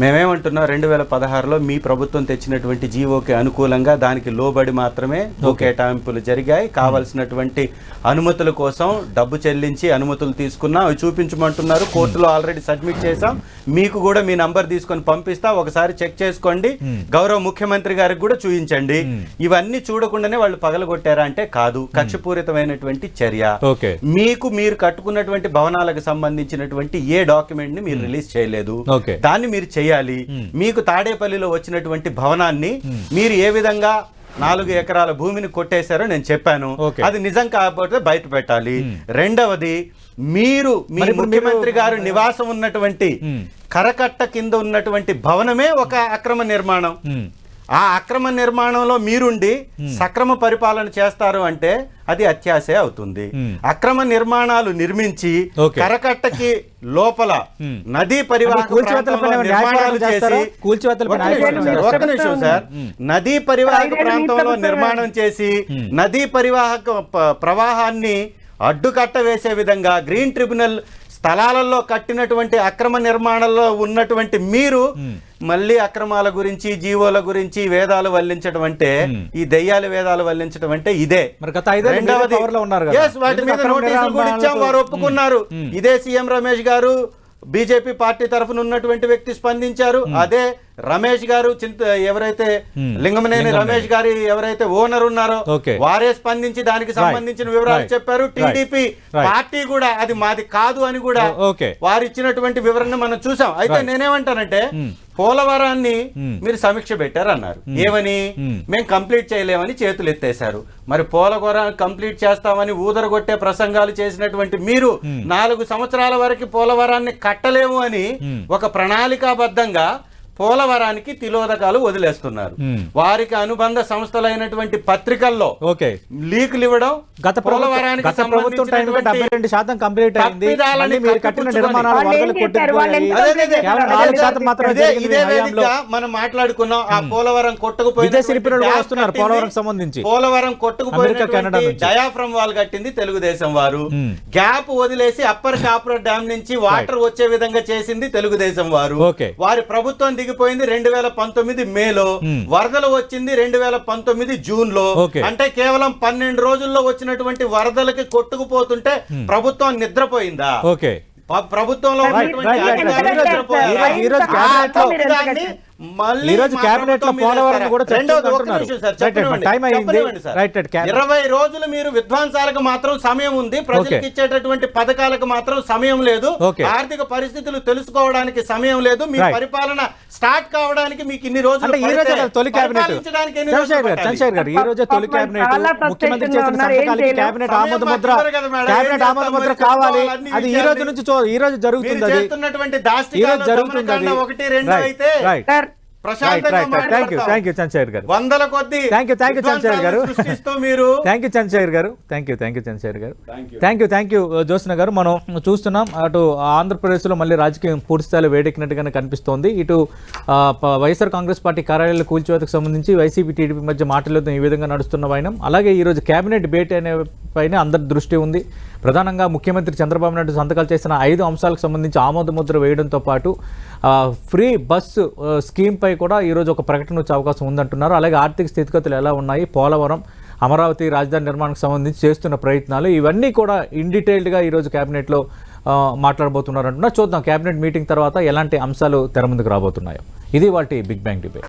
మేమేమంటున్నాం, 2016లో మీ ప్రభుత్వం తెచ్చినటువంటి జీవోకి అనుకూలంగా దానికి లోబడి మాత్రమే కేటాయింపులు జరిగాయి. కావాల్సినటువంటి అనుమతుల కోసం డబ్బు చెల్లించి అనుమతులు తీసుకున్నాం, అవి చూపించమంటున్నారు. కోర్టులో ఆల్రెడీ సబ్మిట్ చేసాం, మీకు కూడా మీ నంబర్ తీసుకొని పంపిస్తా, ఒకసారి చెక్ చేసుకోండి. గౌరవ ముఖ్యమంత్రి గారికి కూడా చూపించండి. ఇవన్నీ చూడకుండానే వాళ్ళు పగలగొట్టారా అంటే కాదు, కక్షపూరితమైనటువంటి చర్య. మీరు కట్టుకున్నటువంటి భవనాలకు సంబంధించినటువంటి ఏ డాక్యుమెంట్ ని మీరు రిలీజ్ చేయలేదు, దాన్ని మీరు చేయాలి. మీకు తాడేపల్లిలో వచ్చినటువంటి భవనాన్ని మీరు ఏ విధంగా 4 ఎకరాల భూమిని కొట్టేశారో నేను చెప్పాను, అది నిజం కాకపోతే బయట పెట్టాలి. రెండవది, మీరు మీ ముఖ్యమంత్రి గారు నివాసం ఉన్నటువంటి కరకట్ట కింద ఉన్నటువంటి భవనమే ఒక అక్రమ నిర్మాణం. ఆ అక్రమ నిర్మాణంలో మీరుండి సక్రమ పరిపాలన చేస్తారు అంటే అది అత్యాశే అవుతుంది. అక్రమ నిర్మాణాలు నిర్మించి కరకట్టకి లోపల నదీ పరివాహక నిర్మాణాలు చేసి, ఒక్క నిమిషం సార్, నదీ పరివాహక ప్రాంతంలో నిర్మాణం చేసి నదీ పరివాహక ప్రవాహాన్ని అడ్డుకట్ట వేసే విధంగా గ్రీన్ ట్రిబ్యునల్ స్థలాలలో కట్టినటువంటి అక్రమ నిర్మాణాల్లో ఉన్నటువంటి మీరు మళ్ళీ అక్రమాల గురించి, జీవోల గురించి వేదాలు వల్లించడం అంటే, ఈ దెయ్యాల వేదాలు వల్లించడం అంటే ఇదే. రెండవది, వాటి మీద నోటీసులు కూడా ఇచ్చాం, వారు ఒప్పుకున్నారు. ఇదే సీఎం రమేష్ గారు బీజేపీ పార్టీ తరఫున ఉన్నటువంటి వ్యక్తి స్పందించారు. అదే రమేష్ గారు ఎవరైతే లింగమనేని రమేష్ గారి ఎవరైతే ఓనర్ ఉన్నారో వారే స్పందించి దానికి సంబంధించిన వివరాలు చెప్పారు. టీడీపీ పార్టీ కూడా అది మాది కాదు అని కూడా వారు ఇచ్చినటువంటి వివరణ మనం చూసాం. అయితే నేనేమంటానంటే, పోలవరాన్ని మీరు సమీక్ష పెట్టారన్నారు, ఏమని? మేము కంప్లీట్ చేయలేమని చేతులు ఎత్తేశారు. మరి పోలవరం కంప్లీట్ చేస్తామని ఊదరగొట్టే ప్రసంగాలు చేసినటువంటి మీరు 4 సంవత్సరాల వరకు పోలవరాన్ని కట్టలేము అని ఒక ప్రణాళికాబద్ధంగా పోలవరానికి తిలోదకాలు వదిలేస్తున్నారు. వారికి అనుబంధ సంస్థలైనటువంటి పత్రికల్లో లీకులు ఇవ్వడం, పోలవరానికి ఇదే వేదికగా మనం మాట్లాడుకున్నాం. ఆ పోలవరం పోలవరం కొట్టుకుపోయిన డయాఫ్రమ్ వాల్ కట్టింది తెలుగుదేశం వారు. గ్యాప్ వదిలేసి అప్పర్ కాపర్ డ్యామ్ నుంచి వాటర్ వచ్చే విధంగా చేసింది తెలుగుదేశం వారు. వారి ప్రభుత్వం దిగిపోయింది 2019 మేలో, వరదలు వచ్చింది 2019 జూన్ లో. అంటే కేవలం 12 రోజుల్లో వచ్చినటువంటి వరదలకి కొట్టుకుపోతుంటే ప్రభుత్వం నిద్రపోయిందా? ప్రభుత్వంలో మళ్ళీ ఈ రోజు మా కేబినెట్ లో ప్రభుత్వం మీద పోలవరం వేస్తారా? కూడా రెండోది, ఒక్క చర్చించుకుంటున్నారు. నిమిషం సార్, రైట్, రైట్, చెప్పనివ్వండి. టైం అయింది. చెప్పనివ్వండి సార్. Right, right, cabinet. 20 రోజులు మీరు విధ్వంసాలకు మాత్రం సమయం ఉంది, ప్రజలకు ఓకే. ఇచ్చేటటువంటి పథకాలకు మాత్రం సమయం లేదు, ఓకే. ఆర్థిక పరిస్థితులు తెలుసుకోవడానికి సమయం లేదు, మీ రైట్. పరిపాలన స్టార్ట్ కావడానికి మీకు ఇన్ని రోజులు అంటే ఈ రోజే పడితే కదా తొలి కేబినెట్ పరిపాలించడానికి ఎన్ని రోజులు చంద్రశేఖర్ పట్టాలి? చంద్రశేఖర్ గారు, ఈ రోజే తొలి పాపం కేబినెట్ చాలా ముఖ్యమంత్రి frustration లో చేసిన ఉన్నారు, ఏం సంతకాలకి చేయలేం. కేబినెట్ సమయం ఆమోద ముద్ర మర్చిపోరు కదా మేడం, కేబినెట్ ఏం ఆమోద చేస్తాం ముద్ర మరి, కావాలి. అన్ని అది ఈ విషయాలు రోజు నుంచి ఈ రోజు జరుగుతుంది. మీరు అది చేస్తున్నటువంటి ఈ రోజు దాష్టికాలు జరుగుతుంది. అది దమనకాండ 1, 2 అయితే రైట్ సార్ ప్రశాంతంగా థ్యాంక్ యూ మాట్లాడతాం. చంద్రశేఖర్ గారు. వందల కొద్ది థ్యాంక్ యూ చంద్రశేఖర్ గారు. సృష్టిస్తూ మీరు థ్యాంక్ యూ చంద్రశేఖర్ గారు. థ్యాంక్ యూ చంద్రశేఖర్ గారు. థ్యాంక్ యూ జ్యోత్స్న గారు. మనం చూస్తున్నాం అటు ఆంధ్రప్రదేశ్లో మళ్ళీ రాజకీయం పూర్తి స్థాయిలో వేడెక్కినట్టుగానే కనిపిస్తోంది. ఇటు వైఎస్ఆర్ కాంగ్రెస్ పార్టీ కార్యాలయాల కూల్చివేతకు సంబంధించి వైసీపీ టీడీపీ మధ్య మాటలతో ఈ విధంగా నడుస్తున్న వైనం, అలాగే ఈరోజు కేబినెట్ భేటీ అనే పైన అందరి దృష్టి ఉంది. ప్రధానంగా ముఖ్యమంత్రి చంద్రబాబు నాయుడు సంతకాలు చేసిన 5 అంశాలకు సంబంధించి ఆమోద ముద్ర వేయడంతో పాటు ఫ్రీ బస్సు స్కీమ్పై కూడా ఈరోజు ఒక ప్రకటన వచ్చే అవకాశం ఉందంటున్నారు. అలాగే ఆర్థిక స్థితిగతులు ఎలా ఉన్నాయి, పోలవరం, అమరావతి రాజధాని నిర్మాణానికి సంబంధించి చేస్తున్న ప్రయత్నాలు, ఇవన్నీ కూడా ఇన్ డీటెయిల్డ్గా ఈరోజు కేబినెట్లో మాట్లాడబోతున్నారు అంటున్నారు. చూద్దాం కేబినెట్ మీటింగ్ తర్వాత ఎలాంటి అంశాలు తెర ముందుకు రాబోతున్నాయో. ఇది వాటి బిగ్ బ్యాంగ్ డిబేట్.